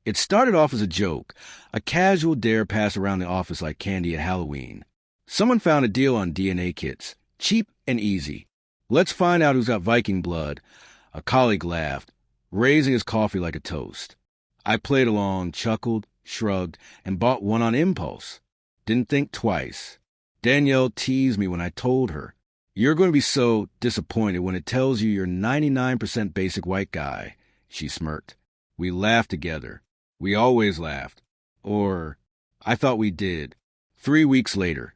It started off as a joke, a casual dare passed around the office like candy at Halloween. Someone found a deal on DNA kits, cheap and easy. Let's find out who's got Viking blood. A colleague laughed, raising his coffee like a toast. I played along, chuckled, shrugged, and bought one on impulse. Didn't think twice. Danielle teased me when I told her, "You're going to be so disappointed when it tells you you're 99% basic white guy." She smirked. We laughed together. We always laughed. Or, I thought we did. 3 weeks later,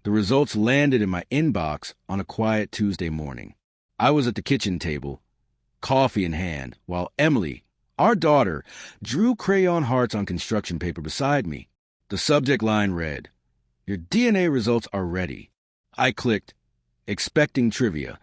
the results landed in my inbox on a quiet Tuesday morning. I was at the kitchen table, coffee in hand, while Emily, our daughter, drew crayon hearts on construction paper beside me. The subject line read, "Your DNA results are ready." I clicked, expecting trivia,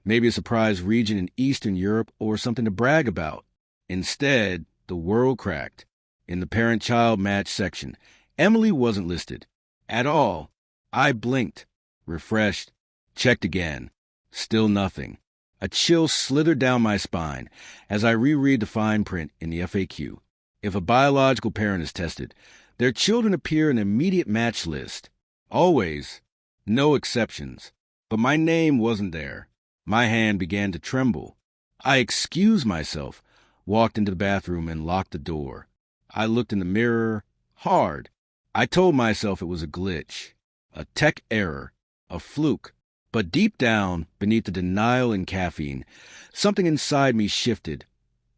maybe a surprise region in Eastern Europe or something to brag about. Instead, the world cracked. In the parent-child match section, Emily wasn't listed at all. I blinked, refreshed, checked again. Still nothing. A chill slithered down my spine as I reread the fine print in the FAQ. If a biological parent is tested, their children appear in the immediate match list. Always. No exceptions. But my name wasn't there. My hand began to tremble. I excused myself, walked into the bathroom, and locked the door. I looked in the mirror, hard. I told myself it was a glitch, a tech error, a fluke. But deep down, beneath the denial and caffeine, something inside me shifted,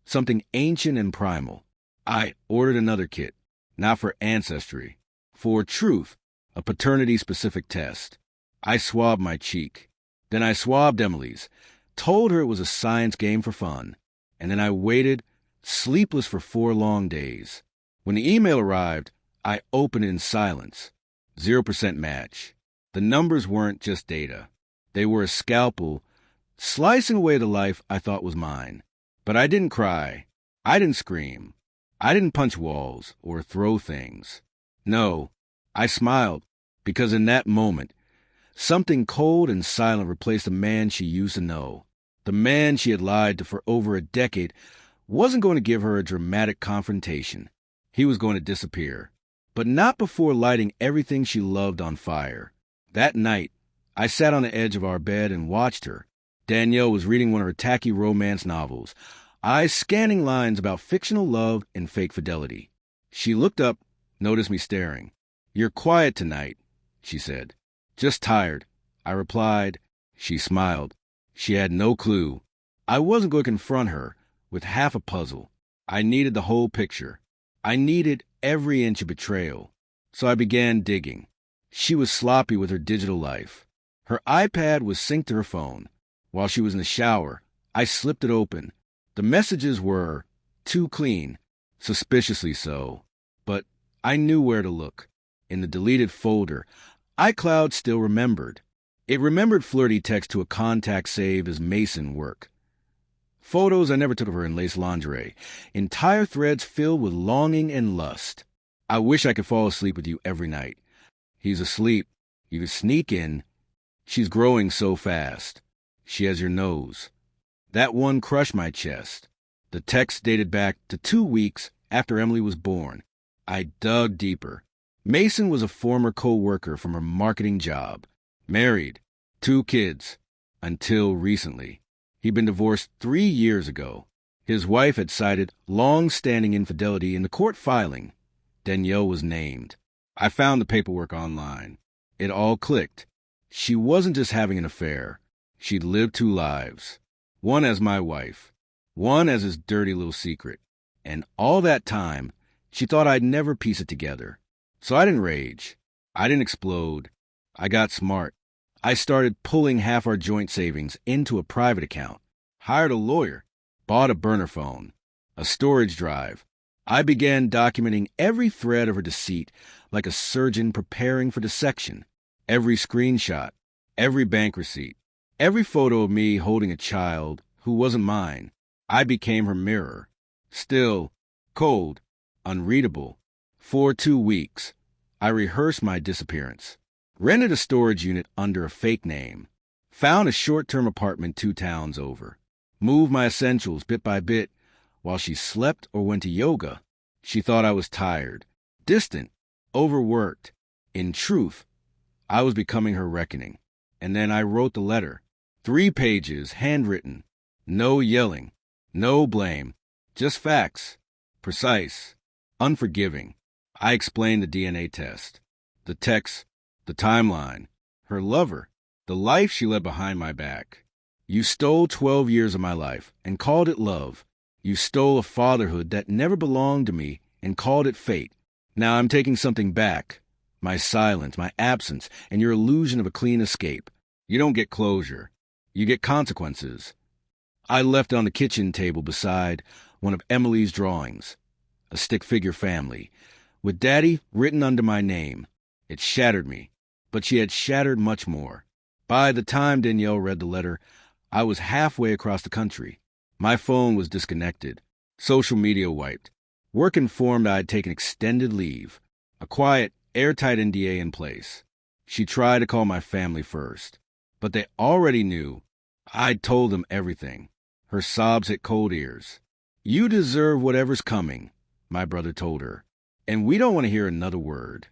something ancient and primal. I ordered another kit, not for ancestry, for truth, a paternity-specific test. I swabbed my cheek. Then I swabbed Emily's, told her it was a science game for fun, and then I waited, sleepless for 4 long days. When the email arrived, I opened it in silence. 0% match. The numbers weren't just data. They were a scalpel, slicing away the life I thought was mine. But I didn't cry. I didn't scream. I didn't punch walls or throw things. No, I smiled, because in that moment, something cold and silent replaced the man she used to know. The man she had lied to for over a decade wasn't going to give her a dramatic confrontation. He was going to disappear. But not before lighting everything she loved on fire. That night, I sat on the edge of our bed and watched her. Danielle was reading one of her tacky romance novels, eyes scanning lines about fictional love and fake fidelity. She looked up, noticed me staring. "You're quiet tonight," she said. "Just tired," I replied. She smiled. She had no clue. I wasn't going to confront her with half a puzzle. I needed the whole picture. I needed every inch of betrayal. So I began digging. She was sloppy with her digital life. Her iPad was synced to her phone. While she was in the shower, I slipped it open. The messages were too clean, suspiciously so. But I knew where to look. In the deleted folder, iCloud still remembered. It remembered flirty text to a contact saved as Mason work. Photos I never took of her in lace lingerie. Entire threads filled with longing and lust. "I wish I could fall asleep with you every night." "He's asleep. You could sneak in." "She's growing so fast." "She has your nose." That one crushed my chest. The text dated back to 2 weeks after Emily was born. I dug deeper. Mason was a former co-worker from her marketing job. Married. 2 kids. Until recently. He'd been divorced 3 years ago. His wife had cited long-standing infidelity in the court filing. Danielle was named. I found the paperwork online. It all clicked. She wasn't just having an affair. She'd lived 2 lives. One as my wife. One as his dirty little secret. And all that time, she thought I'd never piece it together. So I didn't rage. I didn't explode. I got smart. I started pulling half our joint savings into a private account, hired a lawyer, bought a burner phone, a storage drive. I began documenting every thread of her deceit like a surgeon preparing for dissection. Every screenshot, every bank receipt, every photo of me holding a child who wasn't mine. I became her mirror. Still, cold, unreadable. For 2 weeks, I rehearsed my disappearance. Rented a storage unit under a fake name. Found a short-term apartment 2 towns over. Moved my essentials bit by bit while she slept or went to yoga. She thought I was tired, distant, overworked. In truth, I was becoming her reckoning. And then I wrote the letter. 3 pages, handwritten. No yelling, no blame, just facts. Precise, unforgiving. I explained the DNA test, the text, the timeline, her lover, the life she led behind my back. You stole 12 years of my life and called it love. You stole a fatherhood that never belonged to me and called it fate. Now I'm taking something back. My silence, my absence, and your illusion of a clean escape. You don't get closure. You get consequences. I left on the kitchen table beside one of Emily's drawings, a stick figure family, with Daddy written under my name. It shattered me, but she had shattered much more. By the time Danielle read the letter, I was halfway across the country. My phone was disconnected, social media wiped. Work informed I had taken extended leave, a quiet, airtight NDA in place. She tried to call my family first, but they already knew. I'd told them everything. Her sobs hit cold ears. You deserve whatever's coming, my brother told her, and we don't want to hear another word.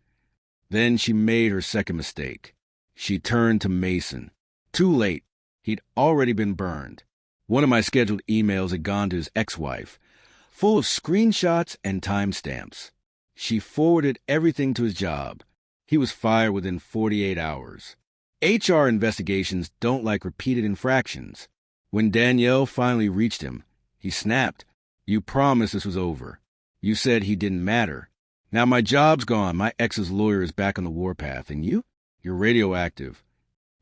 Then she made her second mistake. She turned to Mason. Too late. He'd already been burned. One of my scheduled emails had gone to his ex-wife, full of screenshots and timestamps. She forwarded everything to his job. He was fired within 48 hours. HR investigations don't like repeated infractions. When Danielle finally reached him, he snapped. You promised this was over. You said he didn't matter. Now my job's gone. My ex's lawyer is back on the warpath. And you? You're radioactive.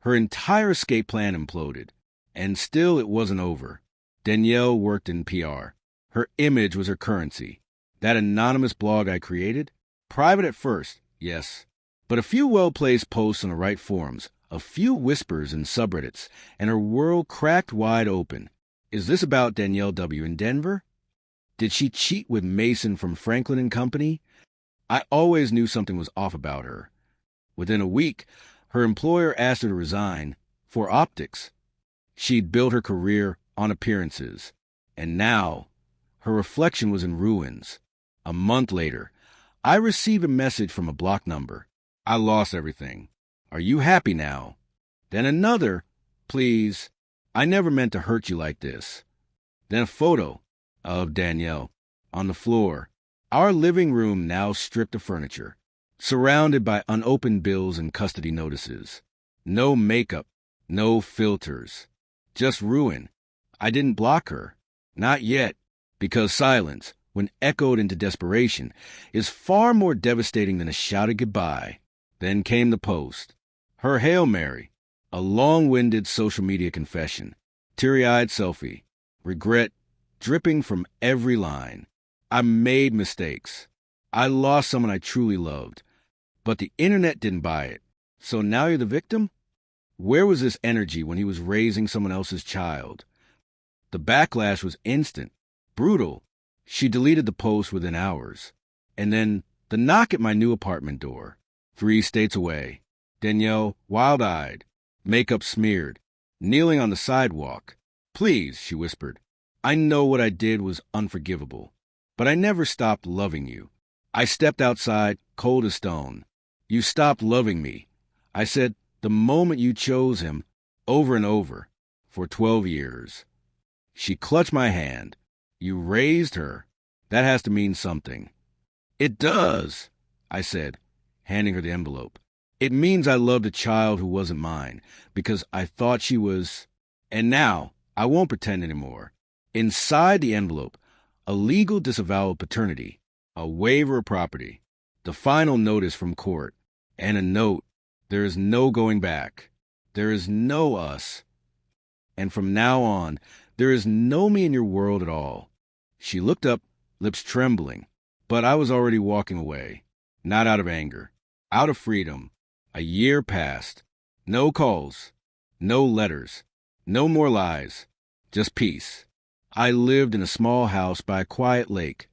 Her entire escape plan imploded. And still it wasn't over. Danielle worked in PR. Her image was her currency. That anonymous blog I created? Private at first, yes. But a few well-placed posts on the right forums, a few whispers in subreddits, and her world cracked wide open. Is this about Danielle W. in Denver? Did she cheat with Mason from Franklin and Company? I always knew something was off about her. Within a week, her employer asked her to resign for optics. She'd built her career on appearances, and now her reflection was in ruins. A month later, I received a message from a blocked number. I lost everything. Are you happy now? Then another, please. I never meant to hurt you like this. Then a photo of Danielle on the floor. Our living room now stripped of furniture, surrounded by unopened bills and custody notices. No makeup, no filters, just ruin. I didn't block her. Not yet, because silence, when echoed into desperation, is far more devastating than a shouted goodbye. Then came the post. Her Hail Mary, a long-winded social media confession, teary-eyed selfie, regret dripping from every line. I made mistakes. I lost someone I truly loved. But the internet didn't buy it. So now you're the victim? Where was this energy when he was raising someone else's child? The backlash was instant, brutal. She deleted the post within hours. And then the knock at my new apartment door. 3 states away. Danielle, wild-eyed, makeup smeared, kneeling on the sidewalk. Please, she whispered. I know what I did was unforgivable, but I never stopped loving you. I stepped outside, cold as stone. You stopped loving me. I said, the moment you chose him, over and over, for 12 years. She clutched my hand. You raised her. That has to mean something. It does, I said, handing her the envelope. It means I loved a child who wasn't mine, because I thought she was. And now, I won't pretend anymore. Inside the envelope, a legal disavowal of paternity, a waiver of property, the final notice from court, and a note. There is no going back. There is no us. And from now on, there is no me in your world at all. She looked up, lips trembling, but I was already walking away, not out of anger, out of freedom. A year passed. No calls, no letters, no more lies, just peace. I lived in a small house by a quiet lake,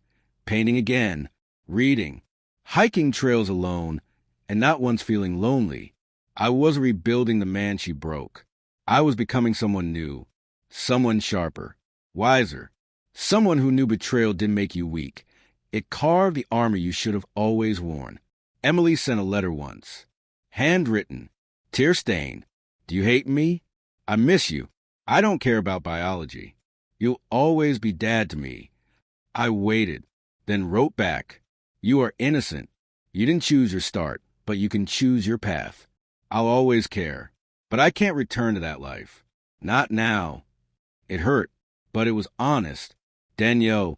painting again, reading, hiking trails alone, and not once feeling lonely. I was rebuilding the man she broke. I was becoming someone new, someone sharper, wiser, someone who knew betrayal didn't make you weak. It carved the armor you should have always worn. Emily sent a letter once. Handwritten. Tear-stained. Do you hate me? I miss you. I don't care about biology. You'll always be Dad to me. I waited, then wrote back. You are innocent. You didn't choose your start, but you can choose your path. I'll always care. But I can't return to that life. Not now. It hurt, but it was honest. Danielle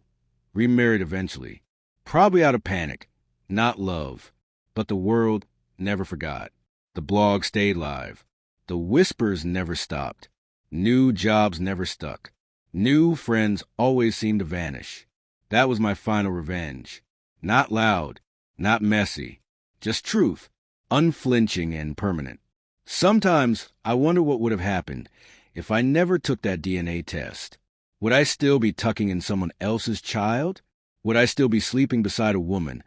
remarried eventually. Probably out of panic, not love. But the world never forgot. The blog stayed live. The whispers never stopped. New jobs never stuck. New friends always seemed to vanish. That was my final revenge. Not loud, not messy, just truth, unflinching and permanent. Sometimes I wonder what would have happened if I never took that DNA test. Would I still be tucking in someone else's child? Would I still be sleeping beside a woman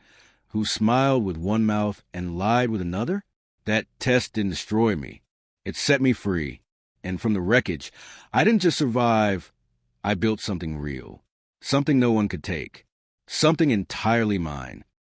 who smiled with one mouth and lied with another? That test didn't destroy me. It set me free. And from the wreckage, I didn't just survive, I built something real. Something no one could take. Something entirely mine.